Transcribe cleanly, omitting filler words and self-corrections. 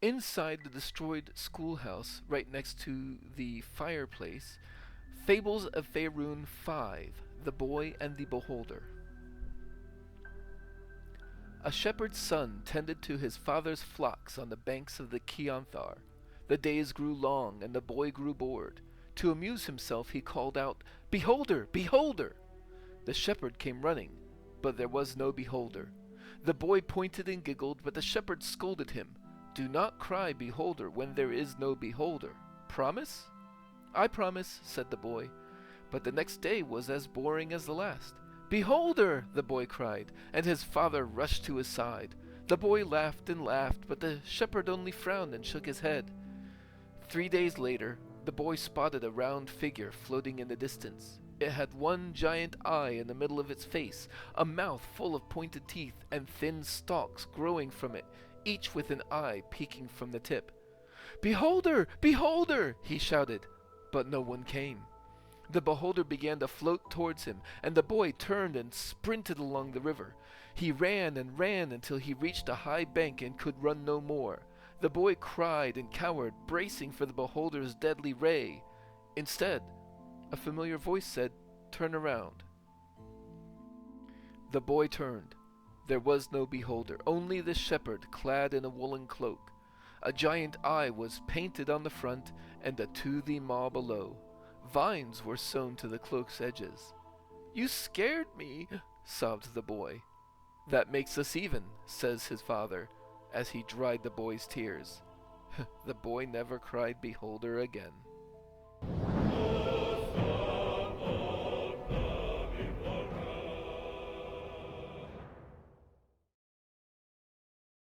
Inside the destroyed schoolhouse, right next to the fireplace, Fables of Faerûn 5, The Boy and the Beholder. A shepherd's son tended to his father's flocks on the banks of the Keonthar. The days grew long, and the boy grew bored. To amuse himself he called out, "Beholder! Beholder!" The shepherd came running, but there was no beholder. The boy pointed and giggled, but the shepherd scolded him. "Do not cry, beholder, when there is no beholder. Promise?" "I promise," said the boy. But the next day was as boring as the last. "Beholder!" the boy cried, and his father rushed to his side. The boy laughed and laughed, but the shepherd only frowned and shook his head. 3 days later, the boy spotted a round figure floating in the distance. It had one giant eye in the middle of its face, a mouth full of pointed teeth, and thin stalks growing from it, each with an eye peeking from the tip. "Beholder! Beholder!" he shouted, but no one came. The beholder began to float towards him, and the boy turned and sprinted along the river. He ran and ran until he reached a high bank and could run no more. The boy cried and cowered, bracing for the beholder's deadly ray. Instead, a familiar voice said, "Turn around." The boy turned. There was no beholder, only the shepherd clad in a woolen cloak. A giant eye was painted on the front and a "To Thee Ma" below. Vines were sewn to the cloak's edges. "You scared me," sobbed the boy. "That makes us even," says his father, as he dried the boy's tears. The boy never cried beholder again.